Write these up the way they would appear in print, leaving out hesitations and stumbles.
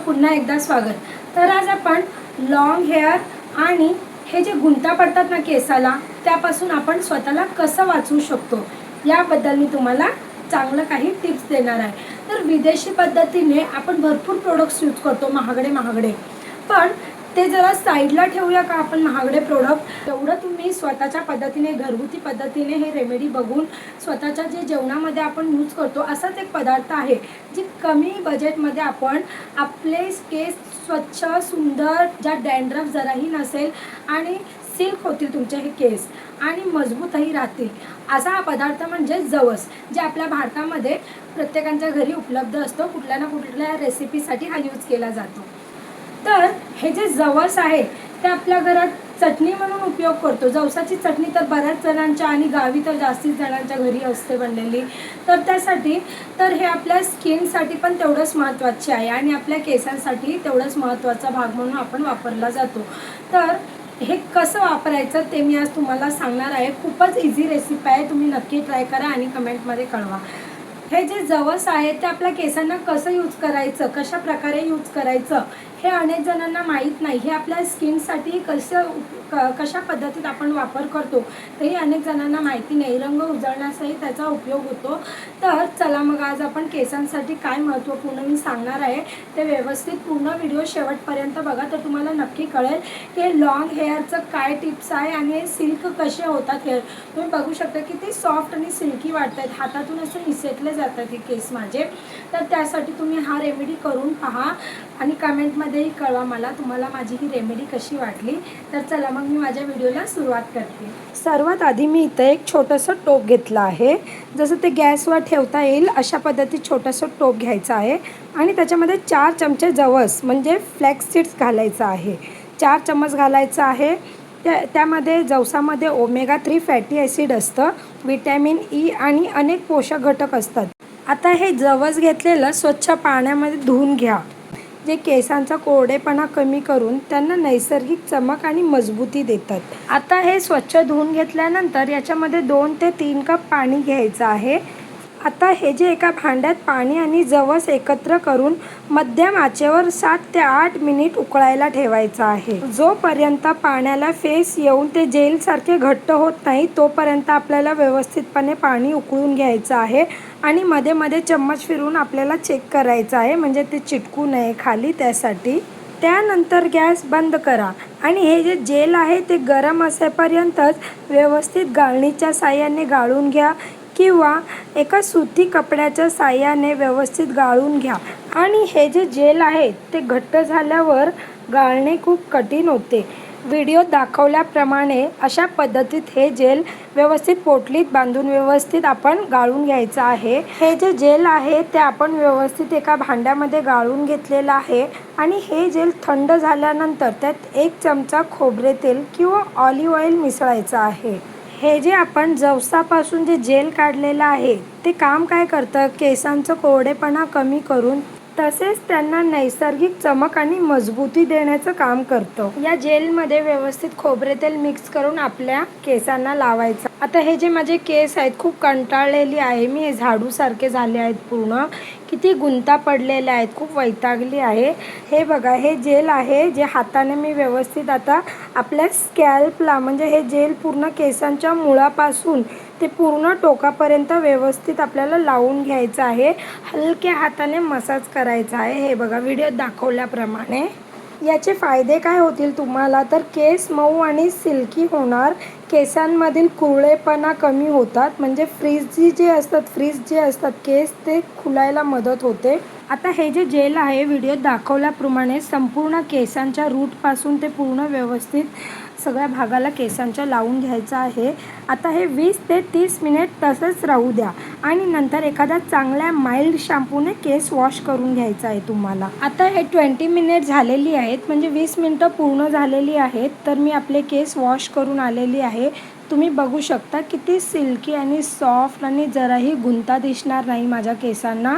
पुन्हा एकदा स्वागत। तर आज आपण लॉंग हेअर आणि हे जे गुंता पडतात ना केसाला त्यापासून आपण स्वतःला कसं वाचवू शकतो याबद्दल मी तुम्हाला चांगलं काही टिप्स देणार आहे। तर विदेशी पद्धतीने आपण भरपूर प्रोडक्ट्स यूज करतो महागडे, पण ते जरा साईडला ठेवूया का आपण महागडे प्रोडक्ट। तेवढं तुम्ही स्वतःच्या पद्धतीने घरगुती पद्धतीने हे रेमेडी बघून स्वतःच्या जे जेवणामध्ये आपण यूज करतो असाच एक पदार्थ आहे जी कमी बजेटमध्ये आपण आपले केस स्वच्छ सुंदर, ज्या डॅन्ड्रफ जराही नसेल आणि सिल्क होतील तुमचे हे केस आणि मजबूतही राहतील असा हा पदार्थ म्हणजे जवस, जे आपल्या भारतामध्ये प्रत्येकाच्या घरी उपलब्ध असतो। कुठल्या ना कुठल्या रेसिपीसाठी हा यूज केला जातो। तर हे जे जवस आहे ते आपल्या घरात चटणी म्हणून उपयोग करतो। जवसाची चटणी तर बऱ्याच जणांच्या आणि गावी तर जास्तीत जणांच्या घरी असते बनलेली। तर त्यासाठी तर हे आपल्या स्किनसाठी पण तेवढंच महत्त्वाचे आहे आणि आपल्या केसांसाठी तेवढंच महत्त्वाचा भाग म्हणून आपण वापरला जातो। तर हे कसं वापरायचं ते मी आज तुम्हाला सांगणार आहे। खूपच इझी रेसिपी आहे, तुम्ही नक्की ट्राय करा आणि कमेंटमध्ये कळवा। हे जे जवस आहे ते आपल्या केसांना कसं यूज करायचं, कशा प्रकारे यूज करायचं हे अनेक जणांना माहीत नाही। हे आपल्या स्किनसाठी कशा पद्धतीत आपण वापर करतो तेही अनेक जणांना माहिती नाही। रंग उजळण्यासही त्याचा उपयोग होतो। तर चला मग आज आपण केसांसाठी काय महत्त्वपूर्ण मी सांगणार आहे ते व्यवस्थित पूर्ण व्हिडिओ शेवटपर्यंत बघा, तर तुम्हाला नक्की कळेल की लॉंग हेअरचं काय टिप्स आहे आणि सिल्क कसे होतात हेअर। तुम्ही बघू शकता की ते सॉफ्ट आणि सिल्की वाटतात, हातातून असं निसटले जातात हे केस माझे। तर त्यासाठी तुम्ही हा रेमेडी करून पहा आणि कमेंटमध्येही कळवा मला तुम्हाला माझी ही रेमेडी कशी वाटली। तर चला मग मी माझ्या व्हिडिओला सुरुवात करते। सर्वात आधी मी इथं एक छोटंसं टोप घेतलं आहे, जसं ते गॅसवर ठेवता येईल अशा पद्धतीत छोटंसं टोप घ्यायचं आहे आणि त्याच्यामध्ये 4 चमचे जवस म्हणजे फ्लॅक्स सीड्स घालायचं आहे। 4 चम्मच घालायचं आहे। त्यामध्ये जवसामध्ये ओमेगा 3 फॅटी ॲसिड असतं, व्हिटॅमिन ई आणि अनेक पोषक घटक असतात। आता हे जवस घेतलेलं स्वच्छ पाण्यामध्ये धुवून घ्या, जे केसांचा कोरडेपणा कमी करून त्यांना नैसर्गिक चमक आणि मजबूती देतात। आता हे स्वच्छ धुवून घेतल्यानंतर याच्यामध्ये 2 ते 3 कप पाणी घ्यायचं आहे। आता हे जे एका भांड्यात पाणी आणि जवस एकत्र करून मध्यम आचेवर 7 ते 8 मिनिट उकळायला ठेवायचं आहे। जोपर्यंत पाण्याला फेस येऊन ते जेलसारखे घट्ट होत नाही तोपर्यंत आपल्याला व्यवस्थितपणे पाणी उकळून घ्यायचं आहे आणि मध्ये मध्ये चम्मच फिरवून आपल्याला चेक करायचं आहे, म्हणजे ते चिटकू नये खाली त्यासाठी। त्यानंतर गॅस बंद करा आणि हे जे जेल आहे ते गरम असेपर्यंतच व्यवस्थित गाळणीच्या साहाय्याने गाळून घ्या किंवा एका सुती कपड्याच्या साहाय्याने व्यवस्थित गाळून घ्या। आणि हे जे जेल आहे ते घट्ट झाल्यावर गाळणे खूप कठीण होते। व्हिडिओत दाखवल्याप्रमाणे अशा पद्धतीत हे जेल व्यवस्थित पोटलीत बांधून व्यवस्थित आपण गाळून घ्यायचं आहे। हे जे जेल आहे ते आपण व्यवस्थित एका भांड्यामध्ये गाळून घेतलेलं आहे आणि हे जेल थंड झाल्यानंतर त्यात 1 चमचा खोबरे तेल किंवा ऑलिव्ह ऑइल मिसळायचं आहे। हे जे आपण जवसापासून जे जेल काढलेलं आहे ते काम काय करतं, केसांचं कोरडेपणा कमी करून तसेच त्यांना नैसर्गिक चमक आणि मजबूती देण्याचं काम करतं। या जेलमध्ये व्यवस्थित खोबरे तेल मिक्स करून आपल्या केसांना लावायचं। आता हे जे माझे केस आहेत खूप कंटाळलेली आहे मी, हे झाडूसारखे झाले आहेत, पूर्ण किती गुंता पडलेल्या आहेत, खूप वैतागली आहे। हे बघा हे जेल आहे जे हाताने मी व्यवस्थित आता आपल्या स्कॅल्पला, म्हणजे हे जेल पूर्ण केसांच्या मुळापासून ते पूर्ण टोकापर्यंत व्यवस्थित आपल्याला लावून घ्यायचं आहे। हलक्या हाताने मसाज करायचा आहे, हे बघा व्हिडिओत दाखवल्याप्रमाणे। याचे फायदे काय होतील तुम्हाला, तर केस मऊ आणि सिल्की होणार, केसांमधील कुरळेपणा कमी होतात, म्हणजे फ्रीज जे असतात केस ते खुलायला मदत होते। आता हे जे जेल आहे व्हिडिओत दाखवल्याप्रमाणे संपूर्ण केसांच्या रूटपासून ते पूर्ण व्यवस्थित सगळ्या भागाला केसांच्या लावून घ्यायचं आहे। आता हे 20 ते 30 मिनिट तसंच राहू द्या आणि नंतर एखाद्या चांगल्या माइल्ड शॅम्पूने केस वॉश करून घ्यायचा आहे तुम्हाला। आता हे 20 मिनिट झालेली आहेत, म्हणजे 20 मिनिटं पूर्ण झालेली आहेत। तर मी आपले केस वॉश करून आलेली आहे। तुम्ही बघू शकता किती सिल्की आणि सॉफ्ट आणि जराही गुंता दिसणार नाही माझ्या केसांना।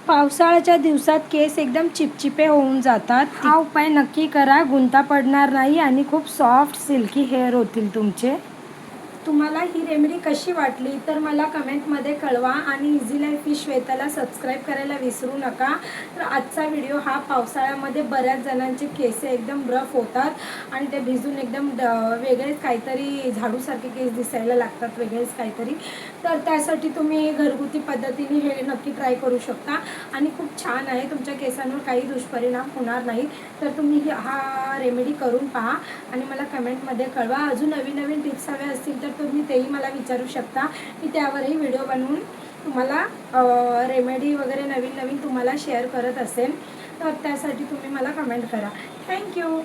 पावसाळ्याच्या दिवसात केस एकदम चिपचिपे होऊन जातात, हा उपाय नक्की करा, गुंता पडणार नाही आणि खूप सॉफ्ट सिल्की हेअर होतील तुमचे। तुम्हाला ही रेमेडी कशी वाटली तर मला कमेंटमध्ये कळवा आणि इझी लाईफ विथ श्वेताला सबस्क्राईब करायला विसरू नका. तर आजचा व्हिडिओ हा पावसाळ्यामध्ये बऱ्याच जणांचे केस एकदम रफ होतात आणि ते भिजून एकदम वेगळेच काहीतरी झाडूसारखे केस दिसायला लागतात, वेगळेच काहीतरी. तर त्यासाठी तुम्ही घरगुती पद्धतीने हे नक्की ट्राय करू शकता आणि खूप छान आहे. तुमच्या केसांवर काही दुष्परिणाम होणार नाही. तर तुम्ही हा रेमेडी करून पहा आणि मला कमेंटमध्ये कळवा. अजून नवीन नवीन टिप्स हवे असतील तर तुम्ही तेही मला विचारू शकता. मी त्यावरही व्हिडिओ बनवून तुम्हाला रेमेडी वगैरे नवीन नवीन तुम्हाला शेअर करत असेल. तर त्यासाठी तुम्ही मला कमेंट करा. थँक्यू.